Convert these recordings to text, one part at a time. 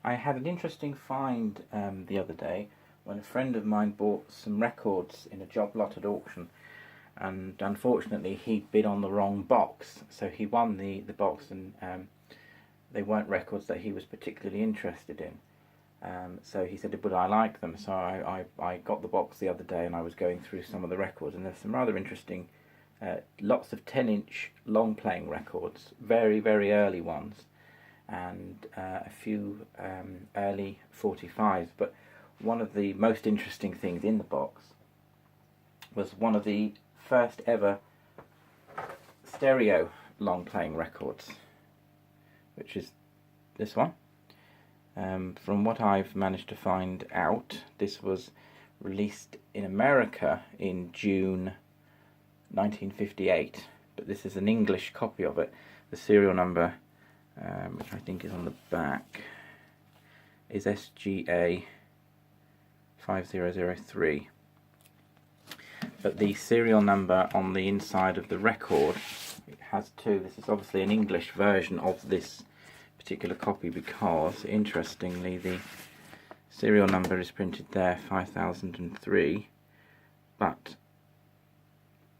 I had an interesting find the other day when a friend of mine bought some records in a job lot at auction, and unfortunately he bid on the wrong box, so he won the box, and they weren't records that he was particularly interested in. So he said, would I like them? So I got the box the other day, and I was going through some of the records, and there's some rather interesting, lots of 10-inch long playing records, very, very early ones, and a few early 45s. But one of the most interesting things in the box was one of the first ever stereo long playing records, which is this one. From what I've managed to find out, this was released in America in June 1958, but this is an English copy of it. The serial number, which I think is on the back, is SGA 5003. But the serial number on the inside of the record, it has two. This is obviously an English version of this particular copy, because interestingly the serial number is printed there, 5003, but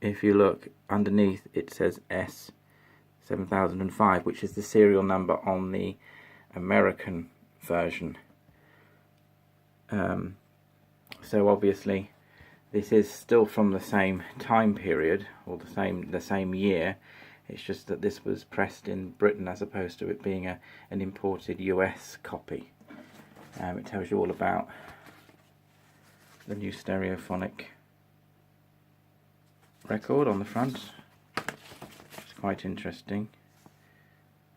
if you look underneath it says S 7005, which is the serial number on the American version. So obviously this is still from the same time period, or the same year. It's just that this was pressed in Britain as opposed to it being an imported US copy. It tells you all about the new stereophonic record on the front. It's quite interesting,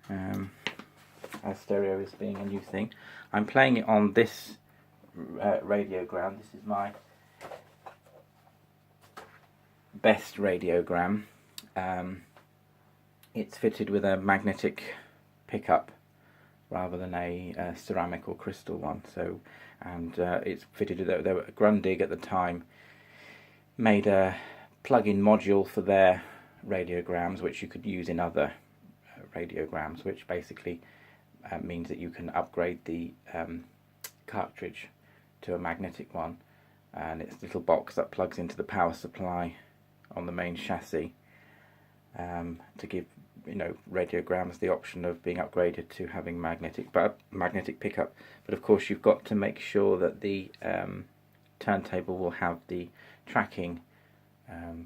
as stereo is being a new thing. I'm playing it on this radiogram. This is my best radiogram. It's fitted with a magnetic pickup rather than a ceramic or crystal one. So, and it's fitted with Grundig at the time made a plug-in module for their radiograms, which you could use in other radiograms, which basically means that you can upgrade the cartridge to a magnetic one, and it's a little box that plugs into the power supply on the main chassis, to give radiograms the option of being upgraded to having magnetic pickup. But of course you've got to make sure that the turntable will have the tracking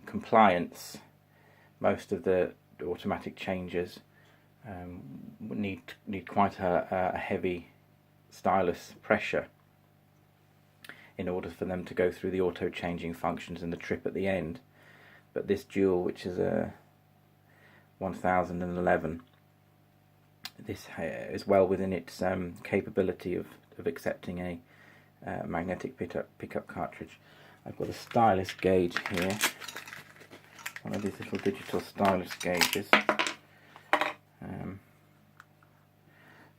compliance. Most of the automatic changes need quite a heavy stylus pressure in order for them to go through the auto changing functions and the trip at the end. But this dual, which is a 1011, this is well within its capability of accepting a magnetic pickup cartridge. I've got a stylus gauge here, one of these little digital stylus gauges,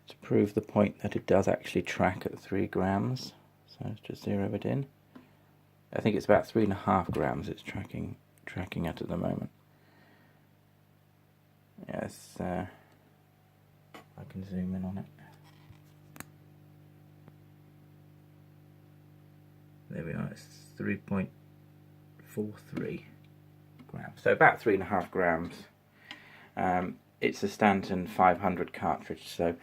to prove the point that it does actually track at 3 grams. So let's just zero it in. I think it's about 3.5 grams it's tracking at the moment. Yes, I can zoom in on it. There we are, it's 3.43 grams, so about 3.5 grams. It's a Stanton 500 cartridge, so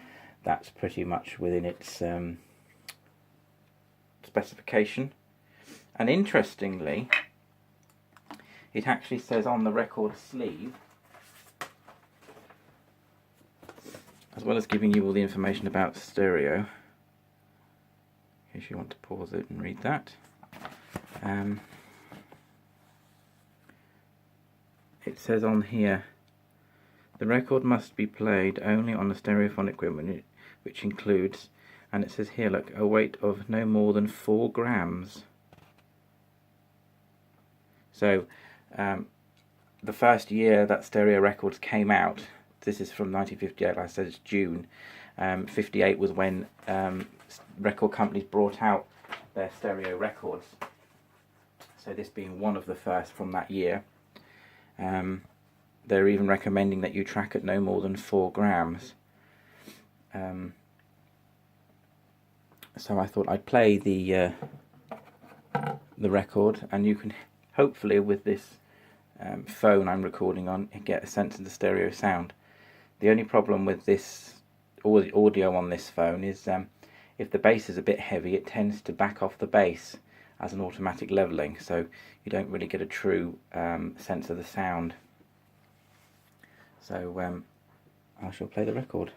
that's pretty much within its specification. And interestingly, it actually says on the record sleeve, as well as giving you all the information about stereo, in case you want to pause it and read that, it says on here, the record must be played only on the stereophonic equipment, which includes, and it says here, look, a weight of no more than 4 grams. So the first year that stereo records came out, this is from 1958, like I said, it's June. 58 was when record companies brought out their stereo records. So this being one of the first from that year. They're even recommending that you track at no more than 4 grams. So I thought I'd play the record, and you can hopefully with this phone I'm recording on get a sense of the stereo sound. The only problem with this audio on this phone is if the bass is a bit heavy, it tends to back off the bass as an automatic leveling, so you don't really get a true sense of the sound. So I shall play the record.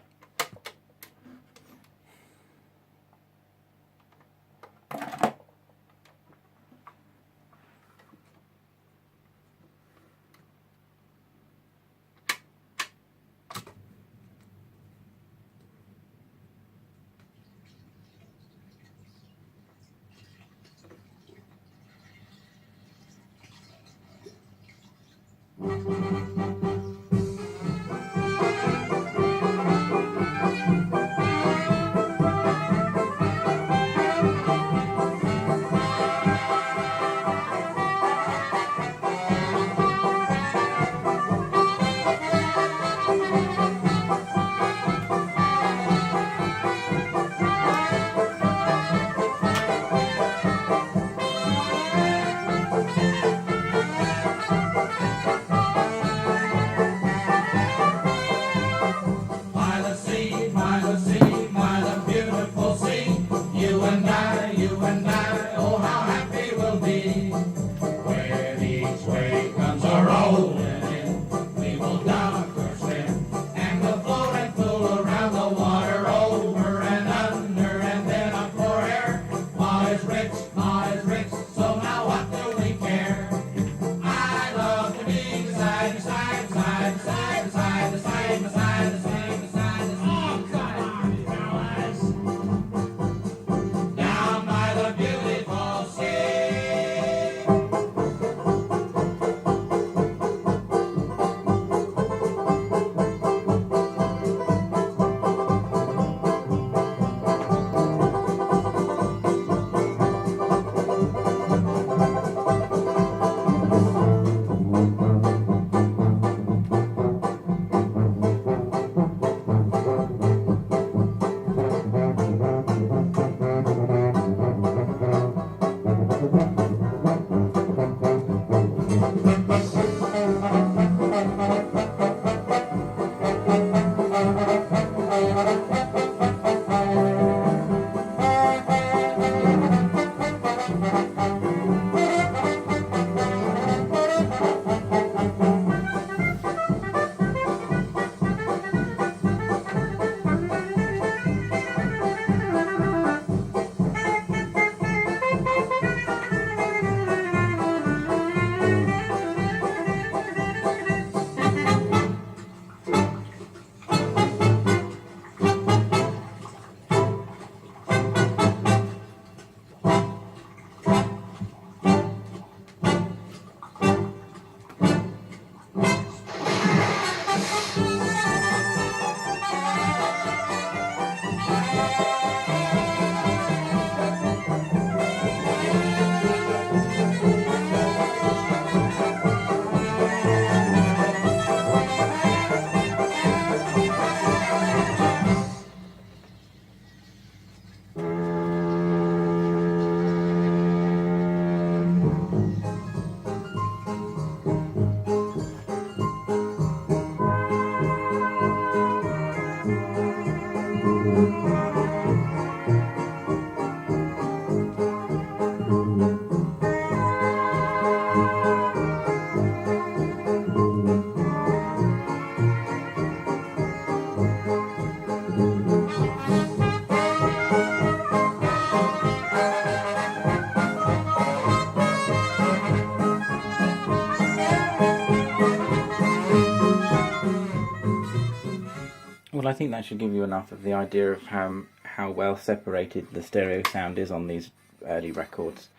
Well, I think that should give you enough of the idea of how well separated the stereo sound is on these early records.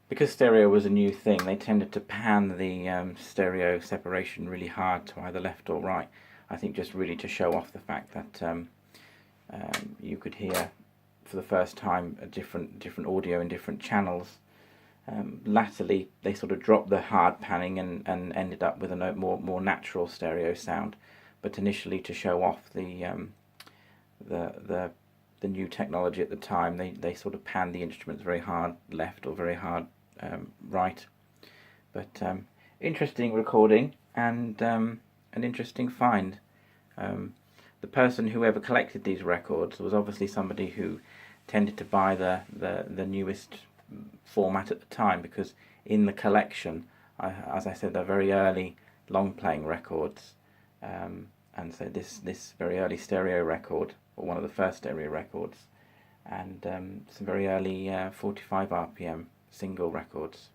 Because stereo was a new thing, they tended to pan the stereo separation really hard to either left or right. I think just really to show off the fact that you could hear for the first time a different audio in different channels. Latterly, they sort of dropped the hard panning and ended up with a more natural stereo sound. But initially, to show off the the new technology at the time. They sort of panned the instruments very hard left or very hard right. But interesting recording, and an interesting find. The person who ever collected these records was obviously somebody who tended to buy the newest format at the time, because in the collection, as I said, they're very early long playing records, and so this very early stereo record, or one of the first stereo records, and some very early 45 RPM single records.